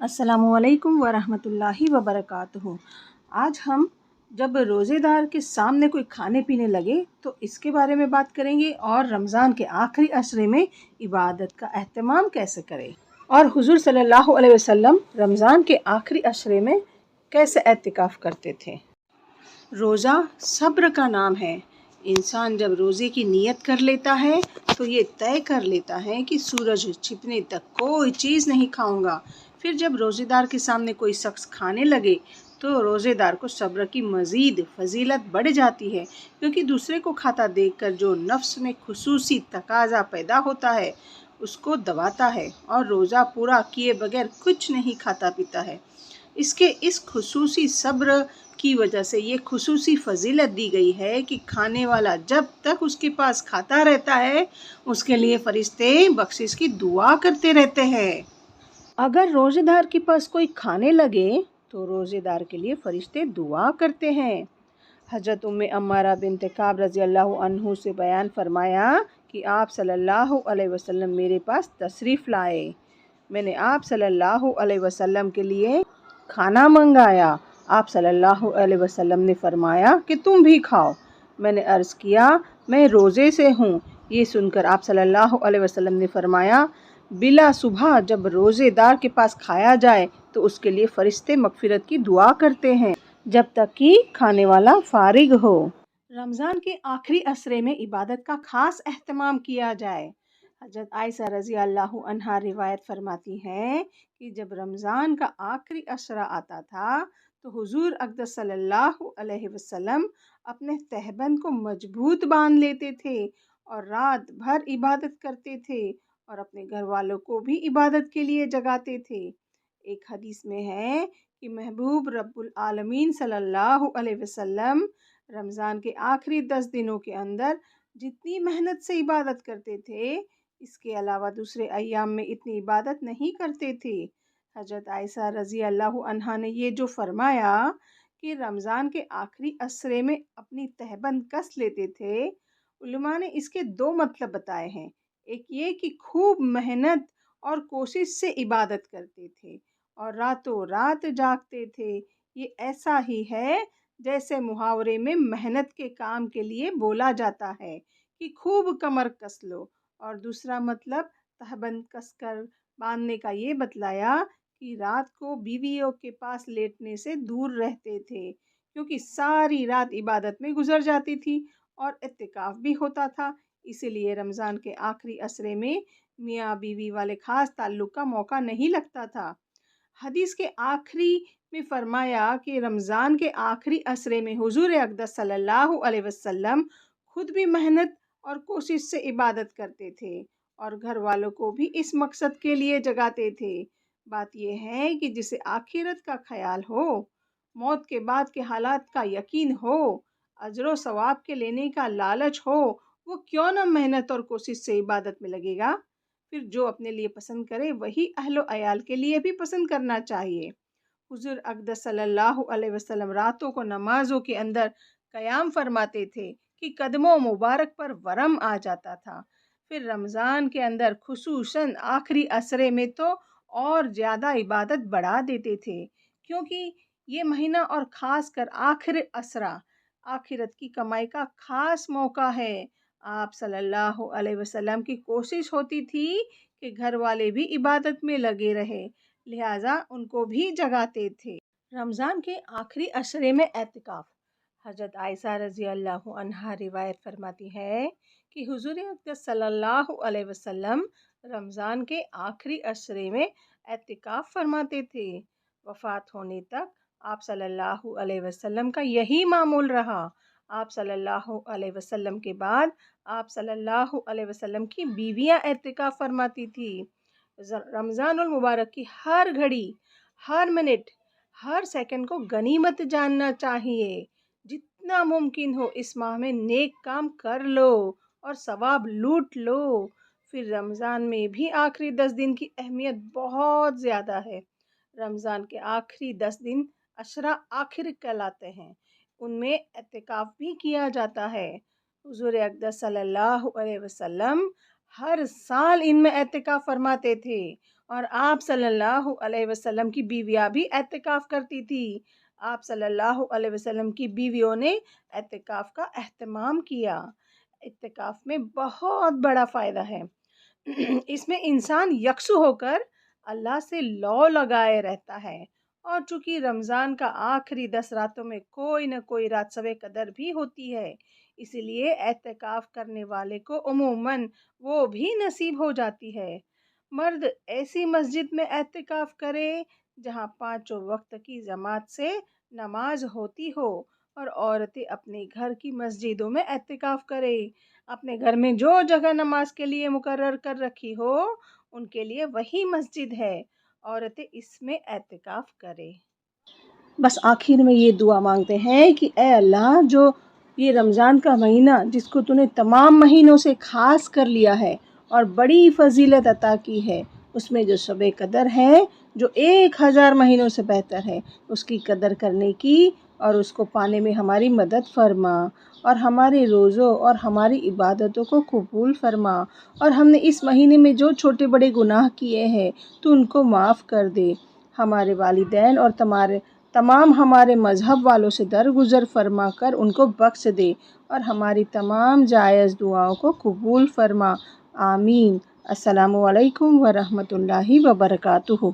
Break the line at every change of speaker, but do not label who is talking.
السلام علیکم ورحمۃ اللہ وبرکاتہ۔ آج ہم جب روزے دار کے سامنے کوئی کھانے پینے لگے تو اس کے بارے میں بات کریں گے، اور رمضان کے آخری عشرے میں عبادت کا اہتمام کیسے کریں، اور حضور صلی اللہ علیہ وسلم رمضان کے آخری عشرے میں کیسے اعتکاف کرتے تھے۔ روزہ صبر کا نام ہے۔ انسان جب روزے کی نیت کر لیتا ہے تو یہ طے کر لیتا ہے کہ سورج چھپنے تک کوئی چیز نہیں کھاؤں گا۔ پھر جب روزے دار کے سامنے کوئی شخص کھانے لگے تو روزے دار کو صبر کی مزید فضیلت بڑھ جاتی ہے، کیونکہ دوسرے کو کھاتا دیکھ کر جو نفس میں خصوصی تقاضا پیدا ہوتا ہے اس کو دباتا ہے، اور روزہ پورا کیے بغیر کچھ نہیں کھاتا پیتا ہے۔ اس خصوصی صبر کی وجہ سے یہ خصوصی فضیلت دی گئی ہے کہ کھانے والا جب تک اس کے پاس کھاتا رہتا ہے اس کے لیے فرشتے بخشش کی دعا کرتے رہتے ہیں۔ اگر روزے دار کے پاس کوئی کھانے لگے تو روزے دار کے لیے فرشتے دعا کرتے ہیں۔ حضرت ام عمارہ بنت کعب رضی اللہ عنہ سے بیان فرمایا کہ آپ صلی اللہ علیہ وسلم میرے پاس تشریف لائے۔ میں نے آپ صلی اللہ علیہ وسلم کے لیے کھانا منگایا۔ آپ صلی اللہ علیہ وسلم نے فرمایا کہ تم بھی کھاؤ۔ میں نے عرض کیا میں روزے سے ہوں۔ یہ سن کر آپ صلی اللہ علیہ وسلم نے فرمایا بلا صبح جب روزے دار کے پاس کھایا جائے تو اس کے لیے فرشتے مغفرت کی دعا کرتے ہیں جب تک کہ کھانے والا فارغ ہو۔ رمضان کے آخری عشرے میں عبادت کا خاص اہتمام کیا جائے۔ حضرت عائشہ رضی اللہ عنہا روایت فرماتی ہیں کہ جب رمضان کا آخری عشرہ آتا تھا تو حضور اقدس صلی اللہ علیہ وسلم اپنے تہبند کو مضبوط باندھ لیتے تھے اور رات بھر عبادت کرتے تھے، اور اپنے گھر والوں کو بھی عبادت کے لیے جگاتے تھے۔ ایک حدیث میں ہے کہ محبوب رب العالمین صلی اللہ علیہ وسلم رمضان کے آخری 10 دنوں کے اندر جتنی محنت سے عبادت کرتے تھے اس کے علاوہ دوسرے ایام میں اتنی عبادت نہیں کرتے تھے۔ حضرت عائشہ رضی اللہ عنہا نے یہ جو فرمایا کہ رمضان کے آخری عشرے میں اپنی تہبند کس لیتے تھے، علماء نے اس کے 2 مطلب بتائے ہیں۔ ایک یہ کہ خوب محنت اور کوشش سے عبادت کرتے تھے اور راتوں رات جاگتے تھے۔ یہ ایسا ہی ہے جیسے محاورے میں محنت کے کام کے لیے بولا جاتا ہے کہ خوب کمر کس لو، اور دوسرا مطلب تہبند کس کر باندھنے کا یہ بتلایا کہ رات کو بیویوں کے پاس لیٹنے سے دور رہتے تھے، کیونکہ ساری رات عبادت میں گزر جاتی تھی اور اعتکاف بھی ہوتا تھا۔ اسی لیے رمضان کے آخری عشرے میں میاں بیوی والے خاص تعلق کا موقع نہیں لگتا تھا۔ حدیث کے آخری میں فرمایا کہ رمضان کے آخری عشرے میں حضور اقدس صلی اللہ علیہ وسلم خود بھی محنت اور کوشش سے عبادت کرتے تھے اور گھر والوں کو بھی اس مقصد کے لیے جگاتے تھے۔ بات یہ ہے کہ جسے آخرت کا خیال ہو، موت کے بعد کے حالات کا یقین ہو، اجر و ثواب کے لینے کا لالچ ہو، وہ کیوں نہ محنت اور کوشش سے عبادت میں لگے گا۔ پھر جو اپنے لیے پسند کرے وہی اہل و عیال کے لیے بھی پسند کرنا چاہیے۔ حضور اقدس صلی اللہ علیہ وسلم راتوں کو نمازوں کے اندر قیام فرماتے تھے کہ قدموں مبارک پر ورم آ جاتا تھا۔ پھر رمضان کے اندر خصوصاً آخری عشرے میں تو اور زیادہ عبادت بڑھا دیتے تھے، کیونکہ یہ مہینہ اور خاص کر آخر عشرہ آخرت کی کمائی کا خاص موقع ہے۔ آپ صلی اللہ علیہ وسلم کی کوشش ہوتی تھی کہ گھر والے بھی عبادت میں لگے رہے، لہٰذا ان کو بھی جگاتے تھے۔ رمضان کے آخری عشرے میں اعتکاف۔ حضرت عائشہ رضی اللہ عنہا روایت فرماتی ہے کہ حضور اقدس صلی اللہ علیہ وسلم رمضان کے آخری عشرے میں اعتکاف فرماتے تھے۔ وفات ہونے تک آپ صلی اللہ علیہ وسلم کا یہی معمول رہا۔ آپ صلی اللہ علیہ وسلم کے بعد آپ صلی اللہ علیہ وسلم کی بیویاں اعتکاف فرماتی تھی۔ رمضان المبارک کی ہر گھڑی، ہر منٹ، ہر سیکنڈ کو غنیمت جاننا چاہیے۔ جتنا ممکن ہو اس ماہ میں نیک کام کر لو اور ثواب لوٹ لو۔ پھر رمضان میں بھی آخری 10 دن کی اہمیت بہت زیادہ ہے۔ رمضان کے آخری 10 دن عشرہ آخر کہلاتے ہیں۔ ان میں اعتکاف بھی کیا جاتا ہے۔ حضور اقدس صلی اللہ علیہ وسلم ہر سال ان میں اعتکاف فرماتے تھے۔ اور آپ صلی اللہ علیہ وسلم کی بیویاں بھی اعتکاف کرتی تھی۔ آپ صلی اللہ علیہ وسلم کی بیویوں نے اعتکاف کا اہتمام کیا۔ اعتکاف میں بہت بڑا فائدہ ہے۔ اس میں انسان یکسو ہو کر اللہ سے لو لگائے رہتا ہے، اور چونکہ رمضان کا آخری 10 راتوں میں کوئی نہ کوئی رات شب قدر بھی ہوتی ہے، اسی لیے اعتکاف کرنے والے کو عموماً وہ بھی نصیب ہو جاتی ہے۔ مرد ایسی مسجد میں اعتکاف کرے جہاں 5 وقت کی جماعت سے نماز ہوتی ہو، اور عورتیں اپنے گھر کی مسجدوں میں اعتکاف کرے۔ اپنے گھر میں جو جگہ نماز کے لیے مقرر کر رکھی ہو ان کے لیے وہی مسجد ہے، عورتیں اس میں اعتکاف کرے۔ بس آخر میں یہ دعا مانگتے ہیں کہ اے اللہ، جو یہ رمضان کا مہینہ جس کو تو نے تمام مہینوں سے خاص کر لیا ہے اور بڑی فضیلت عطا کی ہے، اس میں جو شب قدر ہے جو 1000 مہینوں سے بہتر ہے، اس کی قدر کرنے کی اور اس کو پانے میں ہماری مدد فرما، اور ہمارے روزوں اور ہماری عبادتوں کو قبول فرما، اور ہم نے اس مہینے میں جو چھوٹے بڑے گناہ کیے ہیں تو ان کو معاف کر دے۔ ہمارے والدین اور تمام ہمارے مذہب والوں سے درگزر فرما کر ان کو بخش دے، اور ہماری تمام جائز دعاؤں کو قبول فرما۔ آمین۔ السلام علیکم ورحمۃ اللہ وبرکاتہ۔